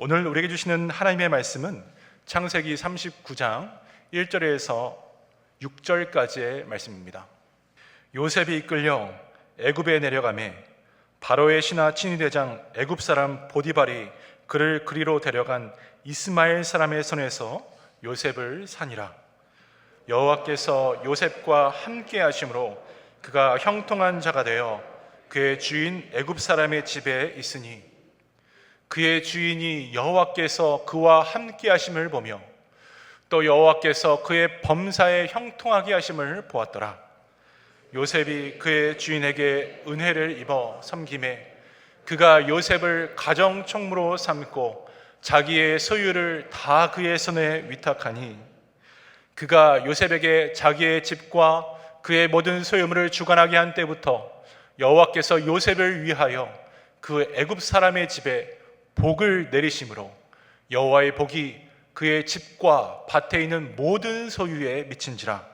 오늘 우리에게 주시는 하나님의 말씀은 창세기 39장 1절에서 6절까지의 말씀입니다. 요셉이 이끌려 애굽에 내려가매 바로의 신하 친위대장 애굽 사람 보디발이 그를 그리로 데려간 이스마엘 사람의 손에서 요셉을 산이라. 여호와께서 요셉과 함께 하심으로 그가 형통한 자가 되어 그의 주인 애굽 사람의 집에 있으니 그의 주인이 여호와께서 그와 함께 하심을 보며 또 여호와께서 그의 범사에 형통하게 하심을 보았더라. 요셉이 그의 주인에게 은혜를 입어 섬김에 그가 요셉을 가정총무로 삼고 자기의 소유를 다 그의 손에 위탁하니 그가 요셉에게 자기의 집과 그의 모든 소유물을 주관하게 한 때부터 여호와께서 요셉을 위하여 그 애굽 사람의 집에 복을 내리심으로 여호와의 복이 그의 집과 밭에 있는 모든 소유에 미친지라.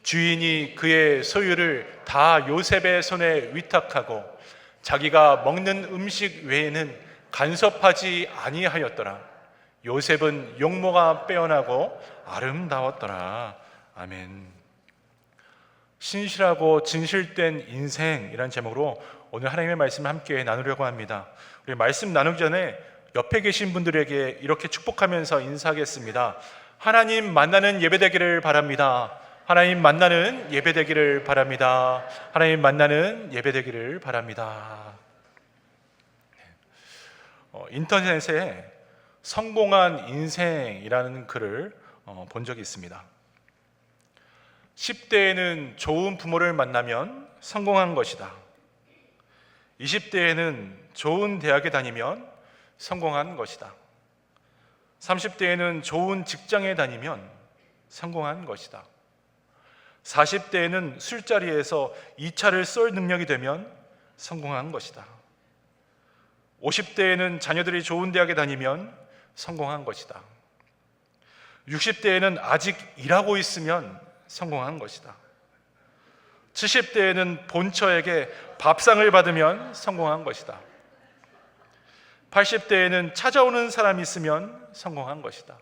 주인이 그의 소유를 다 요셉의 손에 위탁하고 자기가 먹는 음식 외에는 간섭하지 아니하였더라. 요셉은 용모가 빼어나고 아름다웠더라. 아멘. 신실하고 진실된 인생이란 제목으로 오늘 하나님의 말씀을 함께 나누려고 합니다. 우리 말씀 나누기 전에 옆에 계신 분들에게 이렇게 축복하면서 인사하겠습니다. 하나님 만나는 예배되기를 바랍니다. 하나님 만나는 예배되기를 바랍니다. 하나님 만나는 예배되기를 바랍니다. 인터넷에 성공한 인생이라는 글을 본 적이 있습니다. 10대에는 좋은 부모를 만나면 성공한 것이다. 20대에는 좋은 대학에 다니면 성공한 것이다. 30대에는 좋은 직장에 다니면 성공한 것이다. 40대에는 술자리에서 2차를 쏠 능력이 되면 성공한 것이다. 50대에는 자녀들이 좋은 대학에 다니면 성공한 것이다. 60대에는 아직 일하고 있으면 성공한 것이다. 70대에는 본처에게 밥상을 받으면 성공한 것이다. 80대에는 찾아오는 사람이 있으면 성공한 것이다.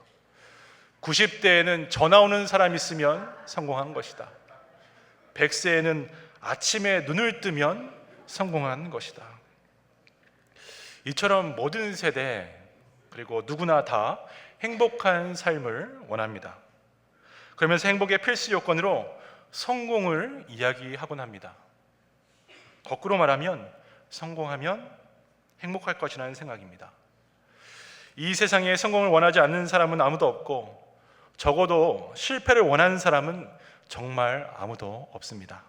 90대에는 전화 오는 사람이 있으면 성공한 것이다. 100세에는 아침에 눈을 뜨면 성공한 것이다. 이처럼 모든 세대 그리고 누구나 다 행복한 삶을 원합니다. 그러면서 행복의 필수 요건으로 성공을 이야기하곤 합니다. 거꾸로 말하면 성공하면 행복할 것이라는 생각입니다. 이 세상에 성공을 원하지 않는 사람은 아무도 없고 적어도 실패를 원하는 사람은 정말 아무도 없습니다.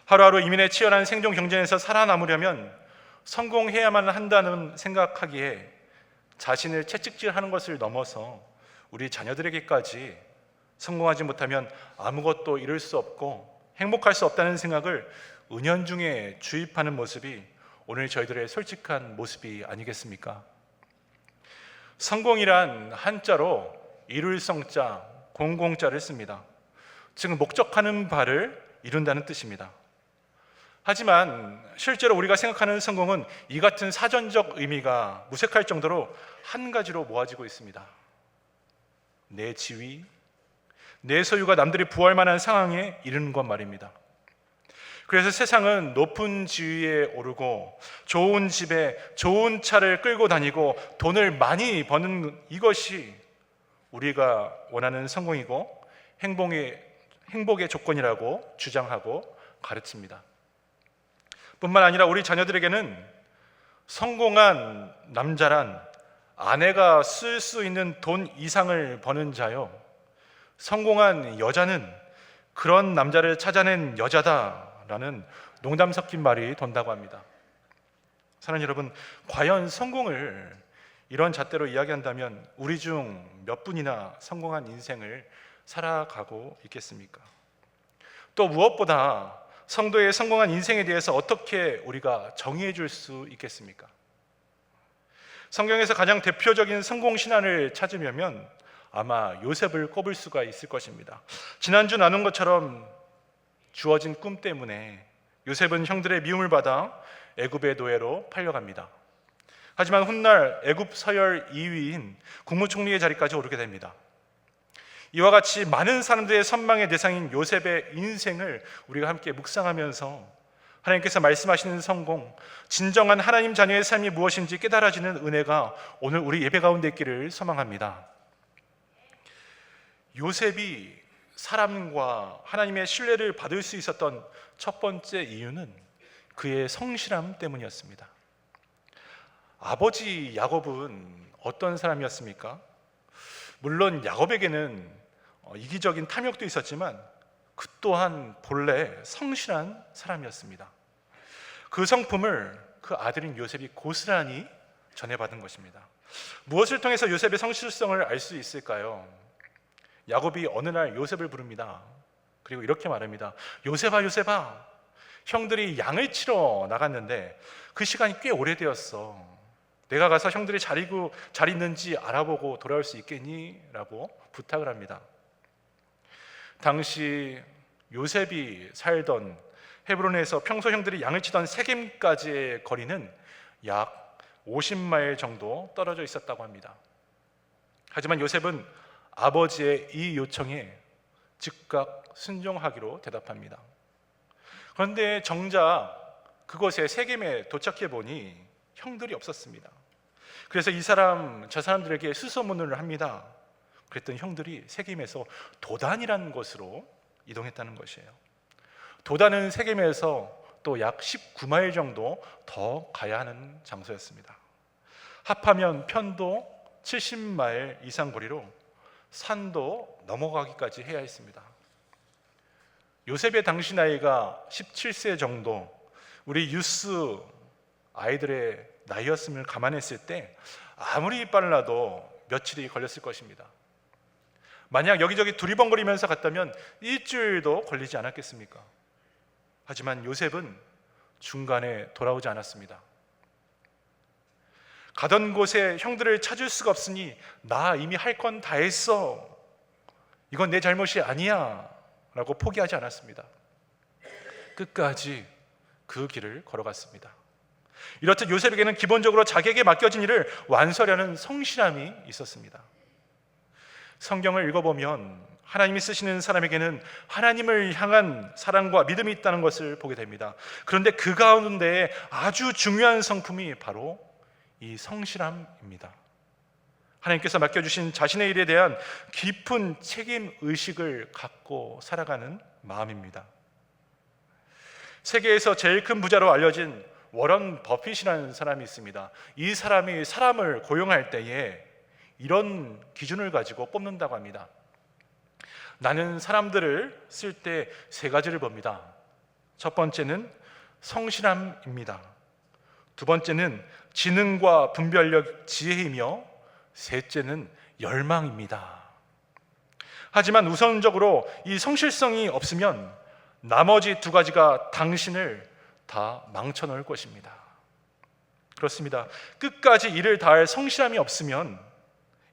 하루하루 이민의 치열한 생존 경쟁에서 살아남으려면 성공해야만 한다는 생각하기에 자신을 채찍질하는 것을 넘어서 우리 자녀들에게까지 성공하지 못하면 아무것도 이룰 수 없고 행복할 수 없다는 생각을 은연중에 주입하는 모습이 오늘 저희들의 솔직한 모습이 아니겠습니까? 성공이란 한자로 이룰 성자, 공공자를 씁니다. 즉 목적하는 바를 이룬다는 뜻입니다. 하지만 실제로 우리가 생각하는 성공은 이 같은 사전적 의미가 무색할 정도로 한 가지로 모아지고 있습니다. 내 지위, 내 소유가 남들이 부할 만한 상황에 이르는 것 말입니다. 그래서 세상은 높은 지위에 오르고 좋은 집에 좋은 차를 끌고 다니고 돈을 많이 버는 이것이 우리가 원하는 성공이고 행복의 조건이라고 주장하고 가르칩니다. 뿐만 아니라 우리 자녀들에게는 성공한 남자란 아내가 쓸 수 있는 돈 이상을 버는 자요, 성공한 여자는 그런 남자를 찾아낸 여자다라는 농담 섞인 말이 돈다고 합니다. 사랑하는 여러분, 과연 성공을 이런 잣대로 이야기한다면 우리 중 몇 분이나 성공한 인생을 살아가고 있겠습니까? 또 무엇보다 성도의 성공한 인생에 대해서 어떻게 우리가 정의해 줄 수 있겠습니까? 성경에서 가장 대표적인 성공 신앙을 찾으려면 아마 요셉을 꼽을 수가 있을 것입니다. 지난주 나눈 것처럼 주어진 꿈 때문에 요셉은 형들의 미움을 받아 애굽의 노예로 팔려갑니다. 하지만 훗날 애굽 서열 2위인 국무총리의 자리까지 오르게 됩니다. 이와 같이 많은 사람들의 선망의 대상인 요셉의 인생을 우리가 함께 묵상하면서 하나님께서 말씀하시는 성공, 진정한 하나님 자녀의 삶이 무엇인지 깨달아지는 은혜가 오늘 우리 예배 가운데 있기를 소망합니다. 요셉이 사람과 하나님의 신뢰를 받을 수 있었던 첫 번째 이유는 그의 성실함 때문이었습니다. 아버지 야곱은 어떤 사람이었습니까? 물론 야곱에게는 이기적인 탐욕도 있었지만 그 또한 본래 성실한 사람이었습니다. 그 성품을 그 아들인 요셉이 고스란히 전해받은 것입니다. 무엇을 통해서 요셉의 성실성을 알 수 있을까요? 야곱이 어느 날 요셉을 부릅니다. 그리고 이렇게 말합니다. 요셉아, 요셉아, 형들이 양을 치러 나갔는데 그 시간이 꽤 오래되었어. 내가 가서 형들이 잘 있는지 알아보고 돌아올 수 있겠니? 라고 부탁을 합니다. 당시 요셉이 살던 헤브론에서 평소 형들이 양을 치던 세겜까지의 거리는 약 50마일 정도 떨어져 있었다고 합니다. 하지만 요셉은 아버지의 이 요청에 즉각 순종하기로 대답합니다. 그런데 정작 그곳에 세겜에 도착해 보니 형들이 없었습니다. 그래서 저 사람들에게 수소문을 합니다. 그랬더니 형들이 세겜에서 도단이라는 곳으로 이동했다는 것이에요. 도단은 세겜에서 또 약 19마일 정도 더 가야 하는 장소였습니다. 합하면 편도 70마일 이상 거리로 산도 넘어가기까지 해야 했습니다. 요셉의 당시 나이가 17세 정도, 우리 유스 아이들의 나이였음을 감안했을 때 아무리 빨라도 며칠이 걸렸을 것입니다. 만약 여기저기 두리번거리면서 갔다면 일주일도 걸리지 않았겠습니까? 하지만 요셉은 중간에 돌아오지 않았습니다. 가던 곳에 형들을 찾을 수가 없으니 나 이미 할 건 다 했어. 이건 내 잘못이 아니야. 라고 포기하지 않았습니다. 끝까지 그 길을 걸어갔습니다. 이렇듯 요셉에게는 기본적으로 자기에게 맡겨진 일을 완수하려는 성실함이 있었습니다. 성경을 읽어보면 하나님이 쓰시는 사람에게는 하나님을 향한 사랑과 믿음이 있다는 것을 보게 됩니다. 그런데 그 가운데 아주 중요한 성품이 바로 이 성실함입니다. 하나님께서 맡겨주신 자신의 일에 대한 깊은 책임의식을 갖고 살아가는 마음입니다. 세계에서 제일 큰 부자로 알려진 워런 버핏이라는 사람이 있습니다. 이 사람이 사람을 고용할 때에 이런 기준을 가지고 뽑는다고 합니다. 나는 사람들을 쓸 때 세 가지를 봅니다. 첫 번째는 성실함입니다. 두 번째는 지능과 분별력, 지혜이며 셋째는 열망입니다. 하지만 우선적으로 이 성실성이 없으면 나머지 두 가지가 당신을 다 망쳐놓을 것입니다. 그렇습니다. 끝까지 일을 다할 성실함이 없으면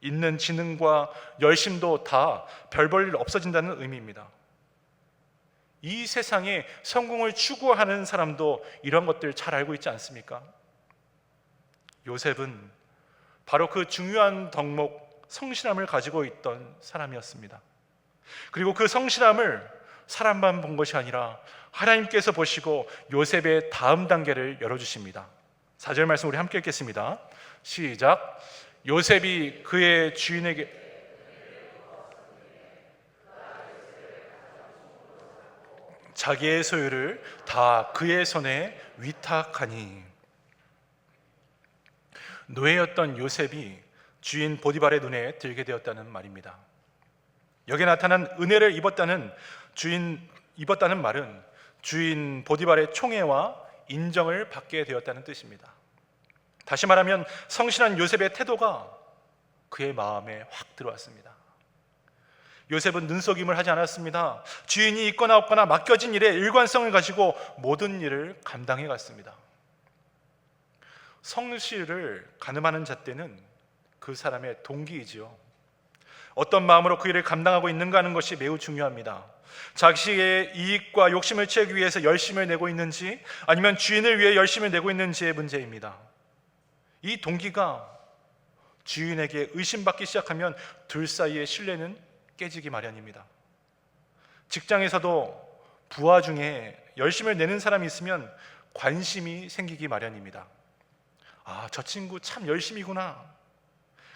있는 지능과 열심도 다 별 볼 일 없어진다는 의미입니다. 이 세상에 성공을 추구하는 사람도 이런 것들 잘 알고 있지 않습니까? 요셉은 바로 그 중요한 덕목 성실함을 가지고 있던 사람이었습니다. 그리고 그 성실함을 사람만 본 것이 아니라 하나님께서 보시고 요셉의 다음 단계를 열어주십니다. 4절 말씀 우리 함께 읽겠습니다. 시작. 요셉이 그의 주인에게 자기의 소유를 다 그의 손에 위탁하니. 노예였던 요셉이 주인 보디발의 눈에 들게 되었다는 말입니다. 여기에 나타난 은혜를 입었다는 말은 주인 보디발의 총애와 인정을 받게 되었다는 뜻입니다. 다시 말하면 성실한 요셉의 태도가 그의 마음에 확 들어왔습니다. 요셉은 눈속임을 하지 않았습니다. 주인이 있거나 없거나 맡겨진 일에 일관성을 가지고 모든 일을 감당해 갔습니다. 성실을 가늠하는 잣대는 그 사람의 동기이지요. 어떤 마음으로 그 일을 감당하고 있는가 하는 것이 매우 중요합니다. 자기의 이익과 욕심을 채우기 위해서 열심을 내고 있는지 아니면 주인을 위해 열심을 내고 있는지의 문제입니다. 이 동기가 주인에게 의심받기 시작하면 둘 사이의 신뢰는 깨지기 마련입니다. 직장에서도 부하 중에 열심을 내는 사람이 있으면 관심이 생기기 마련입니다. 아, 저 친구 참 열심이구나.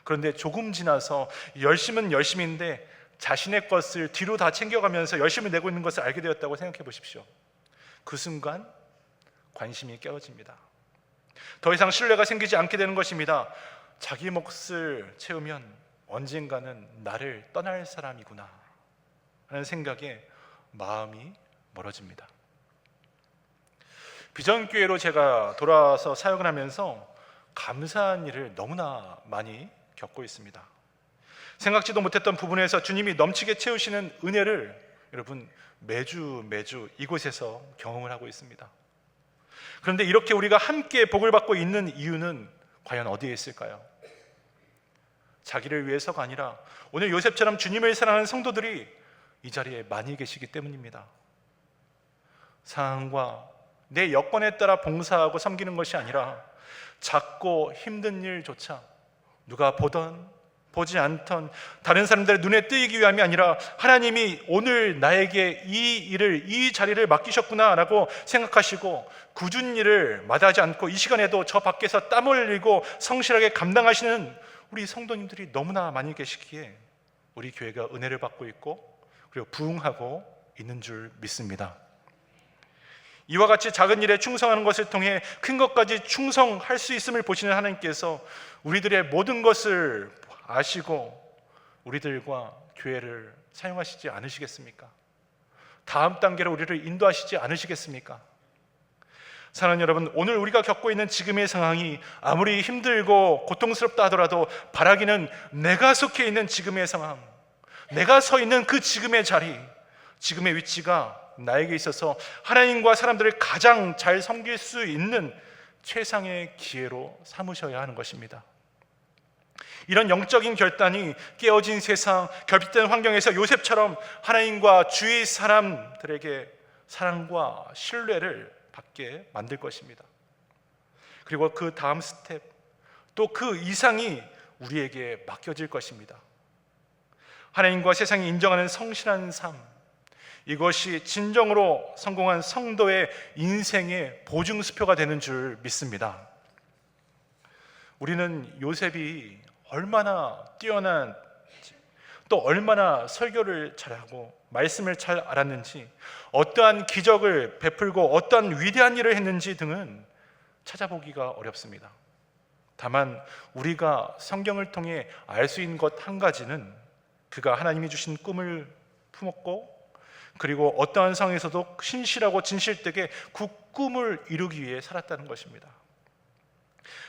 그런데 조금 지나서 열심은 열심인데 자신의 것을 뒤로 다 챙겨가면서 열심을 내고 있는 것을 알게 되었다고 생각해 보십시오. 그 순간 관심이 깨어집니다. 더 이상 신뢰가 생기지 않게 되는 것입니다. 자기 몫을 채우면 언젠가는 나를 떠날 사람이구나 하는 생각에 마음이 멀어집니다. 비전교회로 제가 돌아와서 사역을 하면서 감사한 일을 너무나 많이 겪고 있습니다. 생각지도 못했던 부분에서 주님이 넘치게 채우시는 은혜를 여러분 매주 이곳에서 경험을 하고 있습니다. 그런데 이렇게 우리가 함께 복을 받고 있는 이유는 과연 어디에 있을까요? 자기를 위해서가 아니라 오늘 요셉처럼 주님을 사랑하는 성도들이 이 자리에 많이 계시기 때문입니다. 상황과 내 여건에 따라 봉사하고 섬기는 것이 아니라 작고 힘든 일조차 누가 보던 보지 않던 다른 사람들의 눈에 띄기 위함이 아니라 하나님이 오늘 나에게 이 자리를 맡기셨구나 라고 생각하시고 굳은 일을 마다하지 않고 이 시간에도 저 밖에서 땀 흘리고 성실하게 감당하시는 우리 성도님들이 너무나 많이 계시기에 우리 교회가 은혜를 받고 있고 그리고 부흥하고 있는 줄 믿습니다. 이와 같이 작은 일에 충성하는 것을 통해 큰 것까지 충성할 수 있음을 보시는 하나님께서 우리들의 모든 것을 아시고 우리들과 교회를 사용하시지 않으시겠습니까? 다음 단계로 우리를 인도하시지 않으시겠습니까? 사랑하는 여러분, 오늘 우리가 겪고 있는 지금의 상황이 아무리 힘들고 고통스럽다 하더라도 바라기는 내가 속해 있는 지금의 상황, 내가 서 있는 그 지금의 자리, 지금의 위치가 나에게 있어서 하나님과 사람들을 가장 잘 섬길 수 있는 최상의 기회로 삼으셔야 하는 것입니다. 이런 영적인 결단이 깨어진 세상, 결핍된 환경에서 요셉처럼 하나님과 주위 사람들에게 사랑과 신뢰를 받게 만들 것입니다. 그리고 그 다음 스텝, 또 그 이상이 우리에게 맡겨질 것입니다. 하나님과 세상이 인정하는 성실한 삶, 이것이 진정으로 성공한 성도의 인생의 보증수표가 되는 줄 믿습니다. 우리는 요셉이 얼마나 뛰어난, 또 얼마나 설교를 잘하고 말씀을 잘 알았는지, 어떠한 기적을 베풀고 어떠한 위대한 일을 했는지 등은 찾아보기가 어렵습니다. 다만 우리가 성경을 통해 알 수 있는 것 한 가지는 그가 하나님이 주신 꿈을 품었고, 그리고 어떠한 상황에서도 신실하고 진실되게 그 꿈을 이루기 위해 살았다는 것입니다.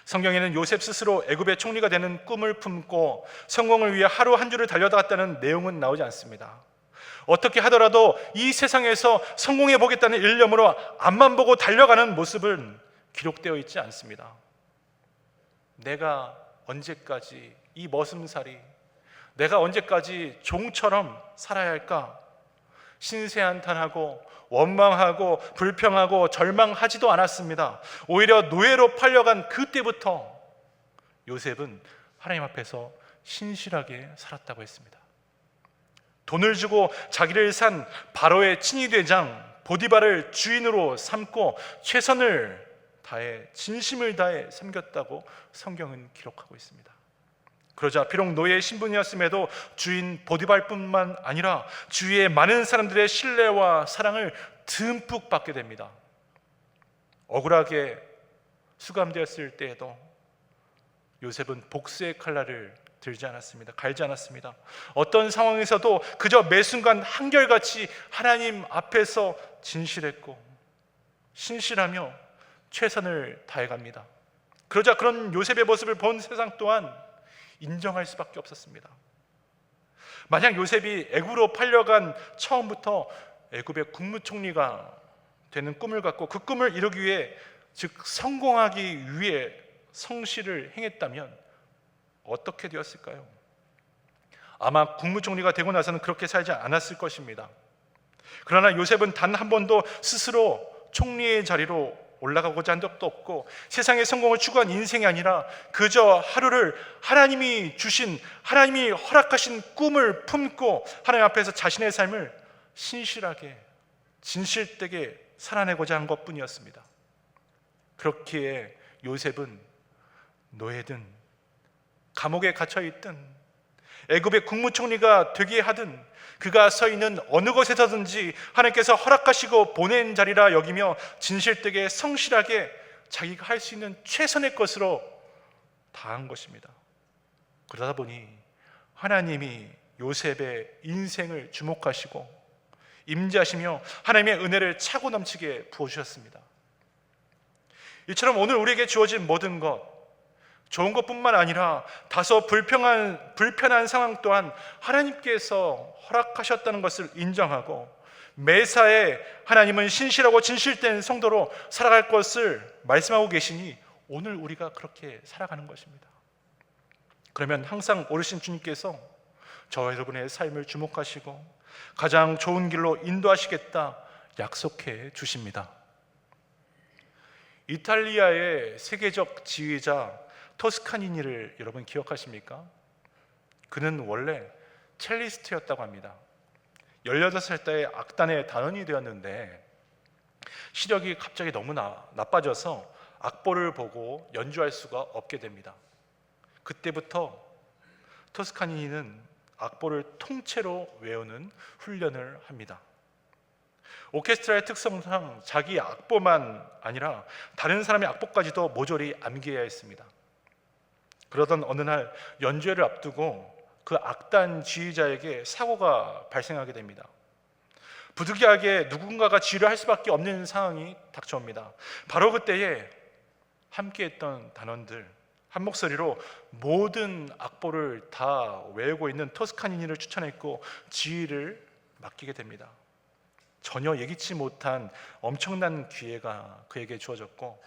성경에는 요셉 스스로 애굽의 총리가 되는 꿈을 품고 성공을 위해 하루 한 주를 달려갔다는 내용은 나오지 않습니다. 어떻게 하더라도 이 세상에서 성공해 보겠다는 일념으로 앞만 보고 달려가는 모습은 기록되어 있지 않습니다. 내가 언제까지 이 머슴살이, 내가 언제까지 종처럼 살아야 할까? 신세한탄하고 원망하고 불평하고 절망하지도 않았습니다. 오히려 노예로 팔려간 그때부터 요셉은 하나님 앞에서 신실하게 살았다고 했습니다. 돈을 주고 자기를 산 바로의 친위대장 보디발을 주인으로 삼고 최선을 다해 진심을 다해 섬겼다고 성경은 기록하고 있습니다. 그러자 비록 노예의 신분이었음에도 주인 보디발뿐만 아니라 주위의 많은 사람들의 신뢰와 사랑을 듬뿍 받게 됩니다. 억울하게 수감되었을 때에도 요셉은 복수의 칼날을 들지 않았습니다. 갈지 않았습니다. 어떤 상황에서도 그저 매 순간 한결같이 하나님 앞에서 진실했고 신실하며 최선을 다해갑니다. 그러자 그런 요셉의 모습을 본 세상 또한 인정할 수밖에 없었습니다. 만약 요셉이 애굽으로 팔려간 처음부터 애굽의 국무총리가 되는 꿈을 갖고 그 꿈을 이루기 위해, 즉 성공하기 위해 성실을 행했다면 어떻게 되었을까요? 아마 국무총리가 되고 나서는 그렇게 살지 않았을 것입니다. 그러나 요셉은 단 한 번도 스스로 총리의 자리로 올라가고자 한 적도 없고 세상의 성공을 추구한 인생이 아니라 그저 하루를 하나님이 주신, 하나님이 허락하신 꿈을 품고 하나님 앞에서 자신의 삶을 신실하게 진실되게 살아내고자 한 것뿐이었습니다. 그렇기에 요셉은 노예든 감옥에 갇혀있든 애굽의 국무총리가 되게 하든 그가 서 있는 어느 곳에서든지 하나님께서 허락하시고 보낸 자리라 여기며 진실되게 성실하게 자기가 할 수 있는 최선의 것으로 다한 것입니다. 그러다 보니 하나님이 요셉의 인생을 주목하시고 임재하시며 하나님의 은혜를 차고 넘치게 부어주셨습니다. 이처럼 오늘 우리에게 주어진 모든 것, 좋은 것뿐만 아니라 다소 불편한 상황 또한 하나님께서 허락하셨다는 것을 인정하고 매사에 하나님은 신실하고 진실된 성도로 살아갈 것을 말씀하고 계시니 오늘 우리가 그렇게 살아가는 것입니다. 그러면 항상 오르신 주님께서 저와 여러분의 삶을 주목하시고 가장 좋은 길로 인도하시겠다 약속해 주십니다. 이탈리아의 세계적 지휘자 토스카니니를 여러분 기억하십니까? 그는 원래 첼리스트였다고 합니다. 18살 때 악단의 단원이 되었는데 시력이 갑자기 너무 나빠져서 악보를 보고 연주할 수가 없게 됩니다. 그때부터 토스카니니는 악보를 통째로 외우는 훈련을 합니다. 오케스트라의 특성상 자기 악보만 아니라 다른 사람의 악보까지도 모조리 암기해야 했습니다. 그러던 어느 날 연주회를 앞두고 그 악단 지휘자에게 사고가 발생하게 됩니다. 부득이하게 누군가가 지휘를 할 수밖에 없는 상황이 닥쳐옵니다. 바로 그때에 함께했던 단원들 한 목소리로 모든 악보를 다 외우고 있는 토스카니니를 추천했고 지휘를 맡기게 됩니다. 전혀 예기치 못한 엄청난 기회가 그에게 주어졌고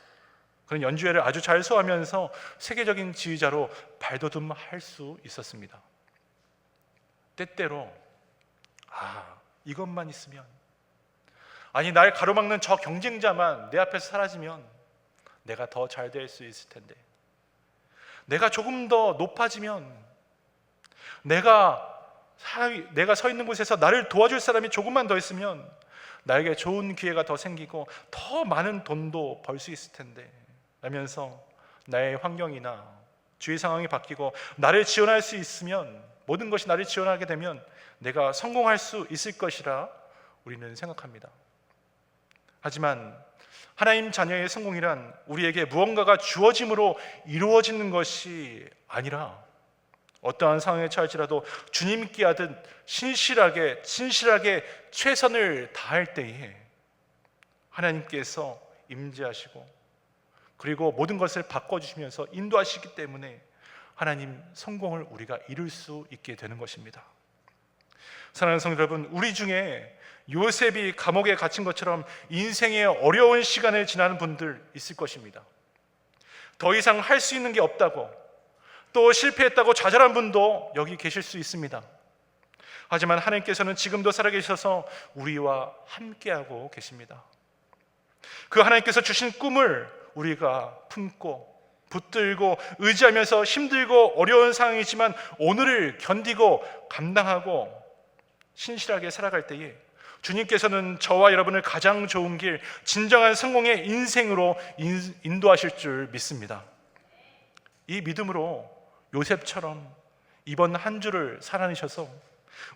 그는 연주회를 아주 잘 소화하면서 세계적인 지휘자로 발돋움할 수 있었습니다. 때때로 이것만 있으면, 아니 날 가로막는 저 경쟁자만 내 앞에서 사라지면 내가 더 잘 될 수 있을 텐데, 내가 조금 더 높아지면, 내가 서 있는 곳에서 나를 도와줄 사람이 조금만 더 있으면 나에게 좋은 기회가 더 생기고 더 많은 돈도 벌 수 있을 텐데 라면서 나의 환경이나 주위 상황이 바뀌고 나를 지원할 수 있으면, 모든 것이 나를 지원하게 되면 내가 성공할 수 있을 것이라 우리는 생각합니다. 하지만 하나님 자녀의 성공이란 우리에게 무언가가 주어짐으로 이루어지는 것이 아니라 어떠한 상황에 처할지라도 주님께 하듯 신실하게 진실하게 최선을 다할 때에 하나님께서 임재하시고 그리고 모든 것을 바꿔주시면서 인도하시기 때문에 하나님 성공을 우리가 이룰 수 있게 되는 것입니다. 사랑하는 성도 여러분, 우리 중에 요셉이 감옥에 갇힌 것처럼 인생의 어려운 시간을 지나는 분들 있을 것입니다. 더 이상 할 수 있는 게 없다고, 또 실패했다고 좌절한 분도 여기 계실 수 있습니다. 하지만 하나님께서는 지금도 살아계셔서 우리와 함께하고 계십니다. 그 하나님께서 주신 꿈을 우리가 품고 붙들고 의지하면서 힘들고 어려운 상황이지만 오늘을 견디고 감당하고 신실하게 살아갈 때에 주님께서는 저와 여러분을 가장 좋은 길, 진정한 성공의 인생으로 인도하실 줄 믿습니다. 이 믿음으로 요셉처럼 이번 한 주를 살아내셔서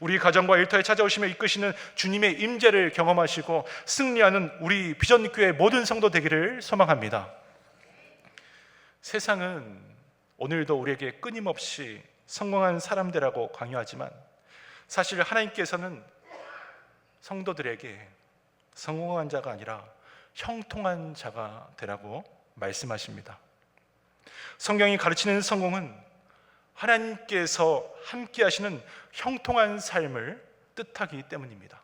우리 가정과 일터에 찾아오시며 이끄시는 주님의 임재를 경험하시고 승리하는 우리 비전교회 모든 성도 되기를 소망합니다. 세상은 오늘도 우리에게 끊임없이 성공한 사람들이라고 강요하지만 사실 하나님께서는 성도들에게 성공한 자가 아니라 형통한 자가 되라고 말씀하십니다. 성경이 가르치는 성공은 하나님께서 함께 하시는 형통한 삶을 뜻하기 때문입니다.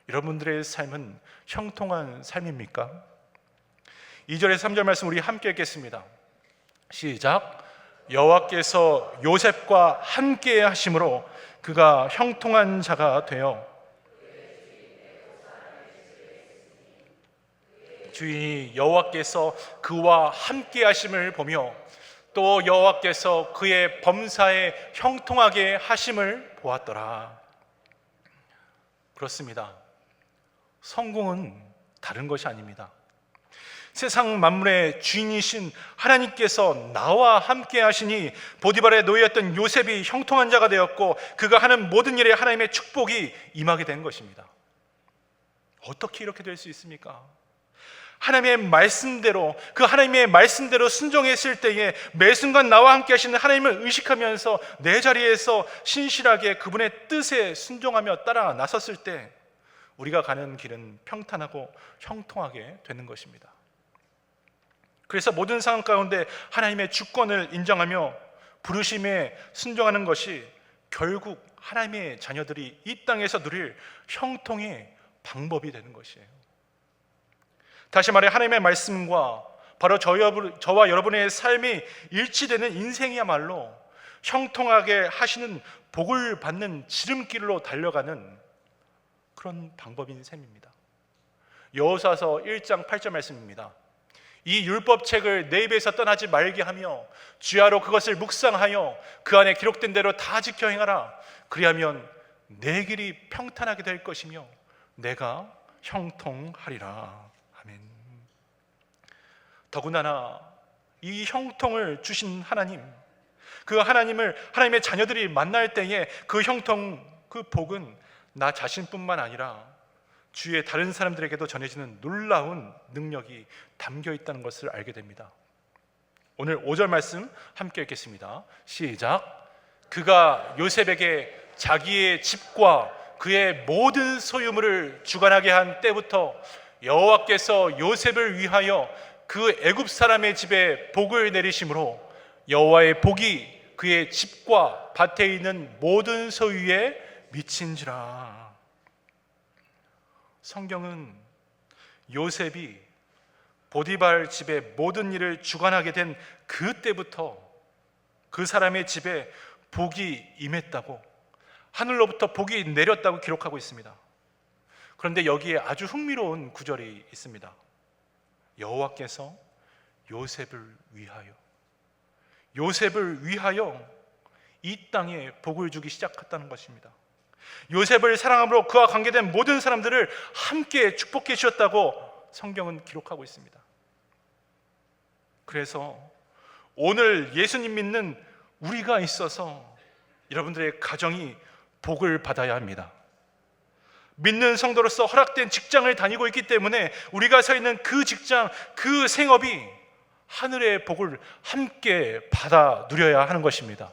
여러분들의 삶은 형통한 삶입니까? 2절에서 3절 말씀 우리 함께 읽겠습니다. 시작. 여호와께서 요셉과 함께 하심으로 그가 형통한 자가 되어 주인이 여호와께서 그와 함께 하심을 보며 또 여호와께서 그의 범사에 형통하게 하심을 보았더라. 그렇습니다. 성공은 다른 것이 아닙니다. 세상 만물의 주인이신 하나님께서 나와 함께 하시니 보디발의 노예였던 요셉이 형통한 자가 되었고 그가 하는 모든 일에 하나님의 축복이 임하게 된 것입니다. 어떻게 이렇게 될 수 있습니까? 하나님의 말씀대로, 그 하나님의 말씀대로 순종했을 때에 매 순간 나와 함께 하시는 하나님을 의식하면서 내 자리에서 신실하게 그분의 뜻에 순종하며 따라 나섰을 때 우리가 가는 길은 평탄하고 형통하게 되는 것입니다. 그래서 모든 상황 가운데 하나님의 주권을 인정하며 부르심에 순종하는 것이 결국 하나님의 자녀들이 이 땅에서 누릴 형통의 방법이 되는 것이에요. 다시 말해 하나님의 말씀과 바로 저와 여러분의 삶이 일치되는 인생이야말로 형통하게 하시는 복을 받는 지름길로 달려가는 그런 방법인 셈입니다. 여호수아서 1장 8절 말씀입니다. 이 율법책을 내 입에서 떠나지 말게 하며 주야로 그것을 묵상하여 그 안에 기록된 대로 다 지켜 행하라. 그리하면 내 길이 평탄하게 될 것이며 내가 형통하리라. 아멘. 더군다나 이 형통을 주신 하나님, 그 하나님을 하나님의 자녀들이 만날 때에 그 형통, 그 복은 나 자신뿐만 아니라 주위의 다른 사람들에게도 전해지는 놀라운 능력이 담겨 있다는 것을 알게 됩니다. 오늘 5절 말씀 함께 읽겠습니다. 시작. 그가 요셉에게 자기의 집과 그의 모든 소유물을 주관하게 한 때부터 여호와께서 요셉을 위하여 그 애굽 사람의 집에 복을 내리심으로 여호와의 복이 그의 집과 밭에 있는 모든 소유에 미친지라. 성경은 요셉이 보디발 집의 모든 일을 주관하게 된 그때부터 그 사람의 집에 복이 임했다고, 하늘로부터 복이 내렸다고 기록하고 있습니다. 그런데 여기에 아주 흥미로운 구절이 있습니다. 여호와께서 요셉을 위하여 이 땅에 복을 주기 시작했다는 것입니다. 요셉을 사랑함으로 그와 관계된 모든 사람들을 함께 축복해 주셨다고 성경은 기록하고 있습니다. 그래서 오늘 예수님 믿는 우리가 있어서 여러분들의 가정이 복을 받아야 합니다. 믿는 성도로서 허락된 직장을 다니고 있기 때문에 우리가 서 있는 그 직장, 그 생업이 하늘의 복을 함께 받아 누려야 하는 것입니다.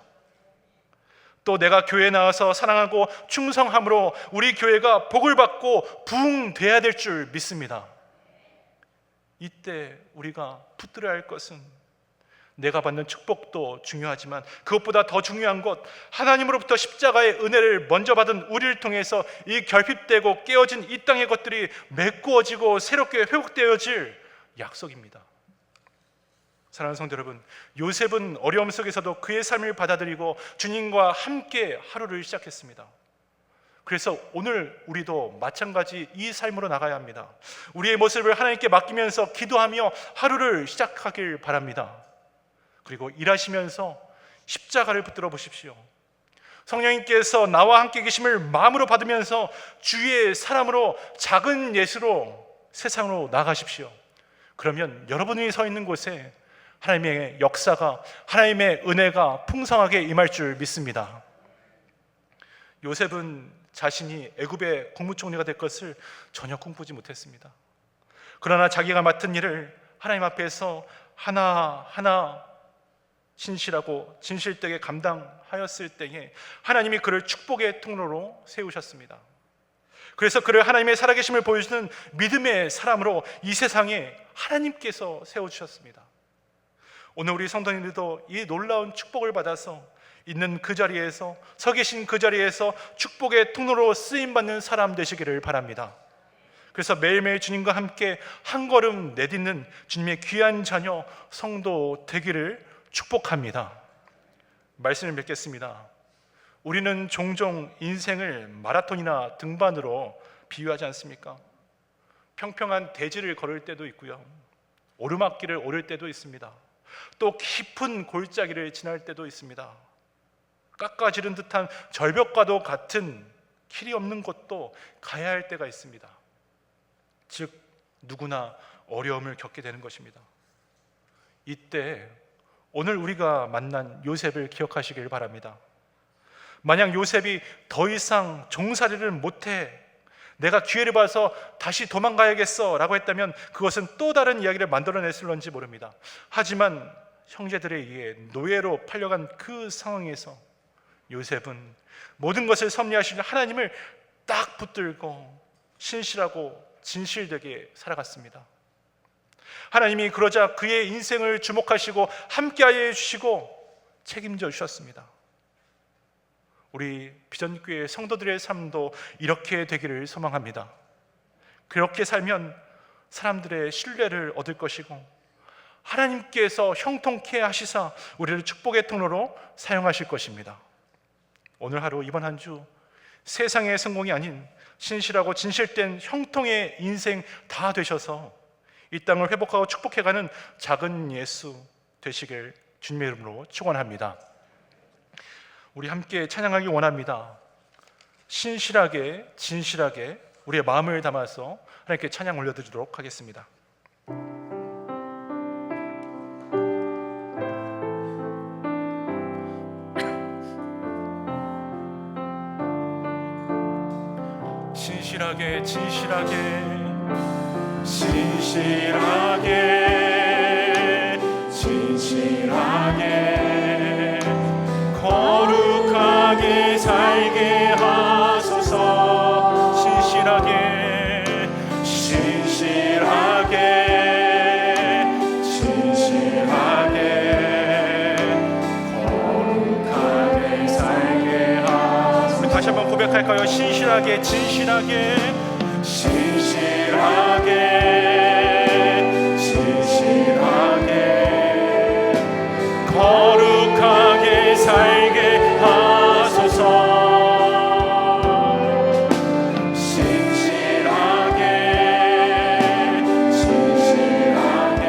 또 내가 교회에 나와서 사랑하고 충성함으로 우리 교회가 복을 받고 부흥돼야 될 줄 믿습니다. 이때 우리가 붙들어야 할 것은 내가 받는 축복도 중요하지만 그것보다 더 중요한 것, 하나님으로부터 십자가의 은혜를 먼저 받은 우리를 통해서 이 결핍되고 깨어진 이 땅의 것들이 메꾸어지고 새롭게 회복되어질 약속입니다. 사랑하는 성도 여러분, 요셉은 어려움 속에서도 그의 삶을 받아들이고 주님과 함께 하루를 시작했습니다. 그래서 오늘 우리도 마찬가지 이 삶으로 나가야 합니다. 우리의 모습을 하나님께 맡기면서 기도하며 하루를 시작하길 바랍니다. 그리고 일하시면서 십자가를 붙들어 보십시오. 성령님께서 나와 함께 계심을 마음으로 받으면서 주의 사람으로 작은 예수로 세상으로 나가십시오. 그러면 여러분이 서 있는 곳에 하나님의 역사가, 하나님의 은혜가 풍성하게 임할 줄 믿습니다. 요셉은 자신이 애굽의 국무총리가 될 것을 전혀 꿈꾸지 못했습니다. 그러나 자기가 맡은 일을 하나님 앞에서 하나하나 신실하고 진실되게 감당하였을 때에 하나님이 그를 축복의 통로로 세우셨습니다. 그래서 그를 하나님의 살아계심을 보여주는 믿음의 사람으로 이 세상에 하나님께서 세워주셨습니다. 오늘 우리 성도님들도 이 놀라운 축복을 받아서 있는 그 자리에서, 서 계신 그 자리에서 축복의 통로로 쓰임받는 사람 되시기를 바랍니다. 그래서 매일매일 주님과 함께 한 걸음 내딛는 주님의 귀한 자녀 성도 되기를 축복합니다. 말씀을 맺겠습니다. 우리는 종종 인생을 마라톤이나 등반으로 비유하지 않습니까? 평평한 대지를 걸을 때도 있고요, 오르막길을 오를 때도 있습니다. 또 깊은 골짜기를 지날 때도 있습니다. 깎아지른 듯한 절벽과도 같은 길이 없는 곳도 가야 할 때가 있습니다. 즉 누구나 어려움을 겪게 되는 것입니다. 이때 오늘 우리가 만난 요셉을 기억하시길 바랍니다. 만약 요셉이 더 이상 종살이를 못해, 내가 기회를 봐서 다시 도망가야겠어 라고 했다면 그것은 또 다른 이야기를 만들어냈을런지 모릅니다. 하지만 형제들에 의해 노예로 팔려간 그 상황에서 요셉은 모든 것을 섭리하시는 하나님을 딱 붙들고 신실하고 진실되게 살아갔습니다. 하나님이 그러자 그의 인생을 주목하시고 함께하여 주시고 책임져 주셨습니다. 우리 비전교회 성도들의 삶도 이렇게 되기를 소망합니다. 그렇게 살면 사람들의 신뢰를 얻을 것이고 하나님께서 형통케 하시사 우리를 축복의 통로로 사용하실 것입니다. 오늘 하루, 이번 한 주 세상의 성공이 아닌 신실하고 진실된 형통의 인생 다 되셔서 이 땅을 회복하고 축복해가는 작은 예수 되시길 주님의 이름으로 축원합니다. 우리 함께 찬양하기 원합니다. 신실하게 진실하게 우리의 마음을 담아서 하나님께 찬양 올려드리도록 하겠습니다. 신실하게 진실하게 진실하게 진실하게 거룩하게 살게 하소서. 신실하게 진실하게 진실하게 거룩하게 살게 하소서. 우리 다시 한번 고백할까요? 신실하게 진실하게 진실하게 진실하게 거룩하게 살게 하소서. 진실하게 진실하게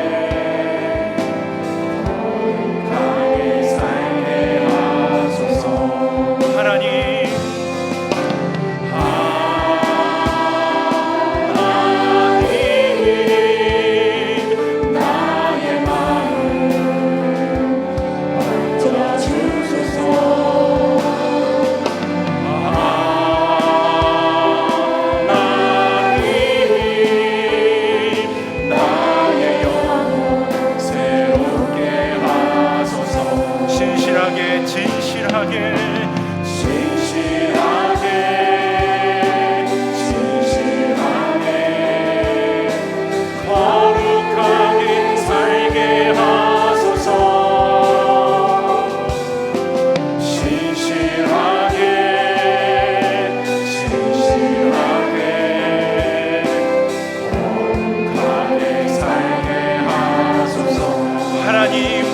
거룩하게 살게 하소서. 하나님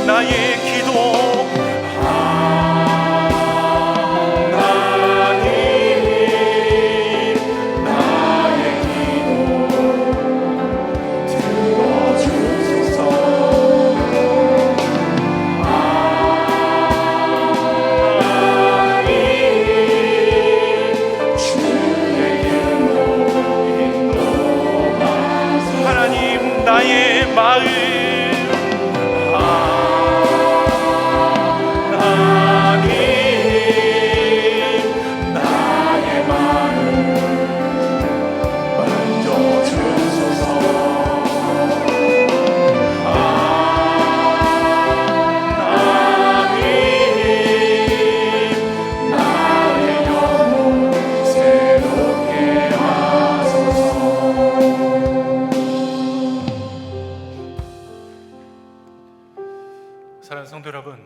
사랑하는 성도 여러분,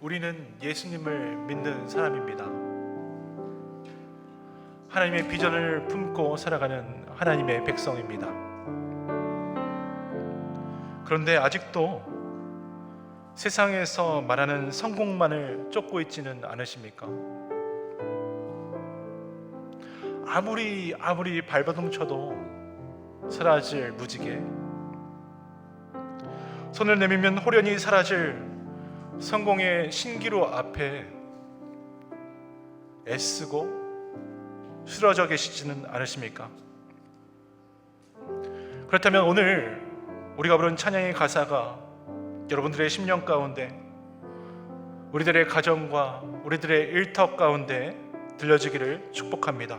우리는 예수님을 믿는 사람입니다. 하나님의 비전을 품고 살아가는 하나님의 백성입니다. 그런데 아직도 세상에서 말하는 성공만을 쫓고 있지는 않으십니까? 아무리 발버둥 쳐도 사라질 무지개, 손을 내밀면 호련히 사라질 성공의 신기루 앞에 애쓰고 쓰러져 계시지는 않으십니까? 그렇다면 오늘 우리가 부른 찬양의 가사가 여러분들의 심령 가운데, 우리들의 가정과 우리들의 일터 가운데 들려지기를 축복합니다.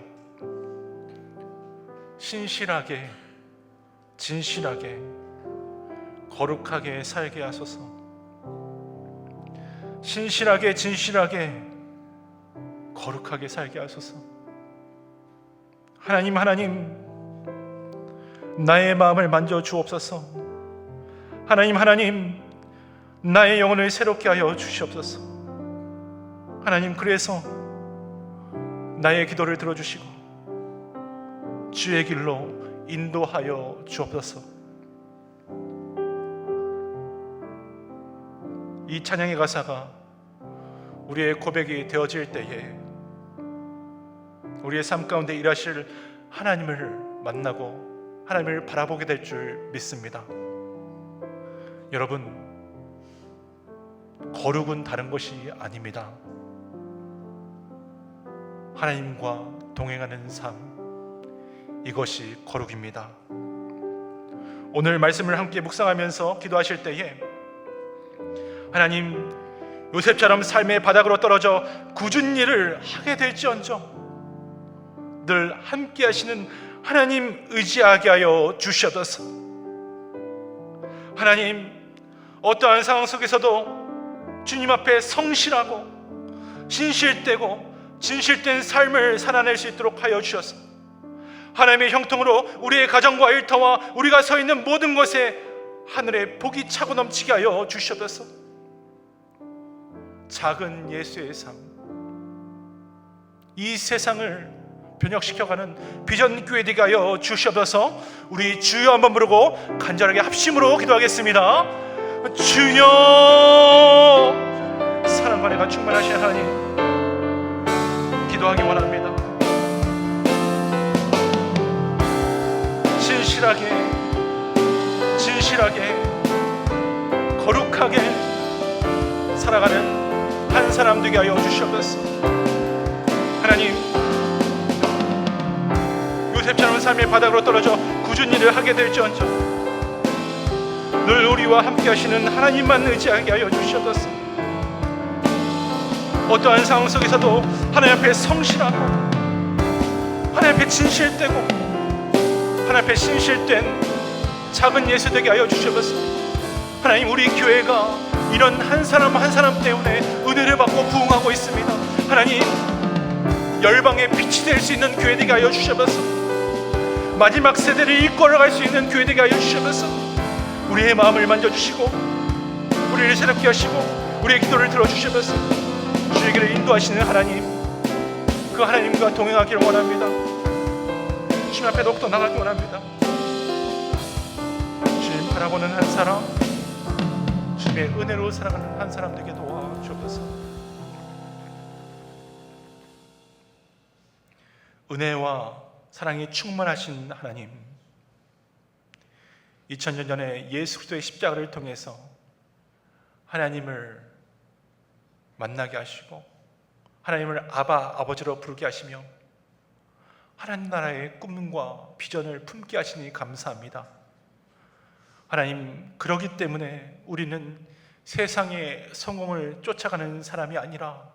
신실하게, 진실하게, 거룩하게 살게 하소서. 신실하게, 진실하게, 거룩하게 살게 하소서. 하나님, 나의 마음을 만져 주옵소서. 하나님, 나의 영혼을 새롭게 하여 주시옵소서. 하나님, 그래서 나의 기도를 들어주시고 주의 길로 인도하여 주옵소서. 이 찬양의 가사가 우리의 고백이 되어질 때에 우리의 삶 가운데 일하실 하나님을 만나고 하나님을 바라보게 될 줄 믿습니다. 여러분, 거룩은 다른 것이 아닙니다. 하나님과 동행하는 삶, 이것이 거룩입니다. 오늘 말씀을 함께 묵상하면서 기도하실 때에 하나님, 요셉처럼 삶의 바닥으로 떨어져 굳은 일을 하게 될지언정 늘 함께 하시는 하나님 의지하게 하여 주시옵소서. 하나님, 어떠한 상황 속에서도 주님 앞에 성실하고 신실되고 진실된 삶을 살아낼 수 있도록 하여 주셔서 하나님의 형통으로 우리의 가정과 일터와 우리가 서 있는 모든 곳에 하늘의 복이 차고 넘치게 하여 주시옵소서. 작은 예수의 삶, 이 세상을 변혁시켜가는 비전 교회 되게 하여 주시옵소서. 우리 주여 한번 부르고 간절하게 합심으로 기도하겠습니다. 주여, 사랑과 은혜가 충만하신 하나님, 기도하기 원합니다. 진실하게 거룩하게 살아가는 한 사람 되게 하여 주시옵소서. 하나님, 요셉처럼 삶의 바닥으로 떨어져 굳은 일을 하게 될지언정 늘 우리와 함께 하시는 하나님만 의지하게 하여 주시옵소서. 어떠한 상황 속에서도 하나님 앞에 성실하고 하나님 앞에 진실되고 하나님 앞에 신실된 작은 예수 되게 하여 주시옵소서. 하나님, 우리 교회가 이런 한 사람 한 사람 때문에 은혜를 받고 부흥하고 있습니다. 하나님, 열방의 빛이 될 수 있는 교회 되게 하여 주시옵소서. 마지막 세대를 이끌어갈 수 있는 교회 되게 하여 주시옵소서. 우리의 마음을 만져주시고 우리를 새롭게 하시고 우리의 기도를 들어주시옵소서. 주의 길을 인도하시는 하나님, 그 하나님과 동행하기를 원합니다. 주님 앞에 더욱더 나가기 원합니다. 주님 바라보는 한 사람, 주님의 은혜로 살아가는 한 사람 되게 도와주옵소서. 은혜와 사랑이 충만하신 하나님, 2000년 전에 예수 그리스도의 십자가를 통해서 하나님을 만나게 하시고 하나님을 아버지로 부르게 하시며 하나님 나라의 꿈과 비전을 품게 하시니 감사합니다. 하나님, 그러기 때문에 우리는 세상의 성공을 쫓아가는 사람이 아니라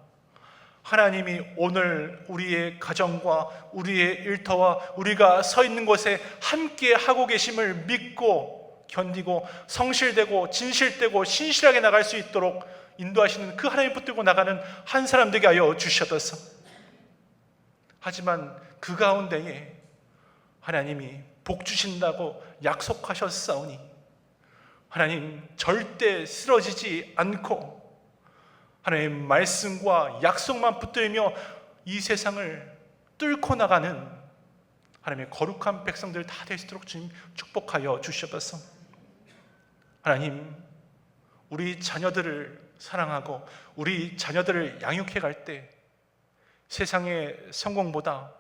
하나님이 오늘 우리의 가정과 우리의 일터와 우리가 서 있는 곳에 함께 하고 계심을 믿고 견디고 성실되고 진실되고 신실하게 나갈 수 있도록 인도하시는 그 하나님 붙들고 나가는 한 사람 되게 하여 주셨소서. 하지만 그 가운데에 하나님이 복 주신다고 약속하셨사오니 하나님, 절대 쓰러지지 않고 하나님의 말씀과 약속만 붙들며 이 세상을 뚫고 나가는 하나님의 거룩한 백성들 다 될 수 있도록 주님 축복하여 주시옵소서. 하나님, 우리 자녀들을 사랑하고 우리 자녀들을 양육해 갈 때 세상의 성공보다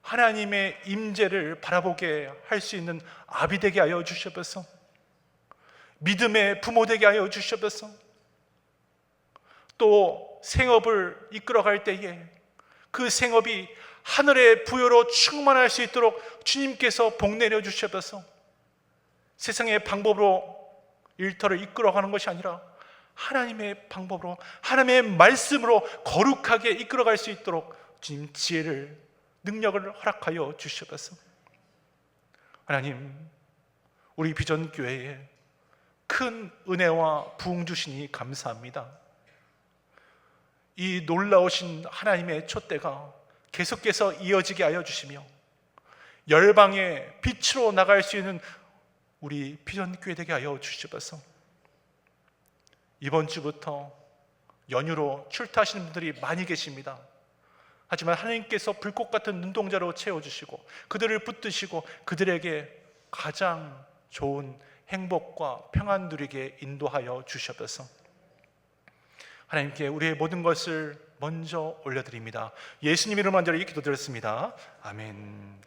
하나님의 임재를 바라보게 할 수 있는 아비 되게 하여 주시옵소서. 믿음의 부모 되게 하여 주시옵소서. 또 생업을 이끌어갈 때에 그 생업이 하늘의 부여로 충만할 수 있도록 주님께서 복 내려 주시옵소서. 세상의 방법으로 일터를 이끌어가는 것이 아니라 하나님의 방법으로, 하나님의 말씀으로 거룩하게 이끌어갈 수 있도록 주님 지혜를, 능력을 허락하여 주시옵소서. 하나님, 우리 비전교회에 큰 은혜와 부흥 주시니 감사합니다. 이 놀라우신 하나님의 촛대가 계속해서 이어지게 하여 주시며 열방의 빛으로 나갈 수 있는 우리 비전교회 되게 하여 주시옵소서. 이번 주부터 연휴로 출타하시는 분들이 많이 계십니다. 하지만 하나님께서 불꽃 같은 눈동자로 채워주시고 그들을 붙드시고 그들에게 가장 좋은 행복과 평안 누리게 인도하여 주시옵소서. 하나님께 우리의 모든 것을 먼저 올려드립니다. 예수님 이름으로 간절히 기도드렸습니다. 아멘.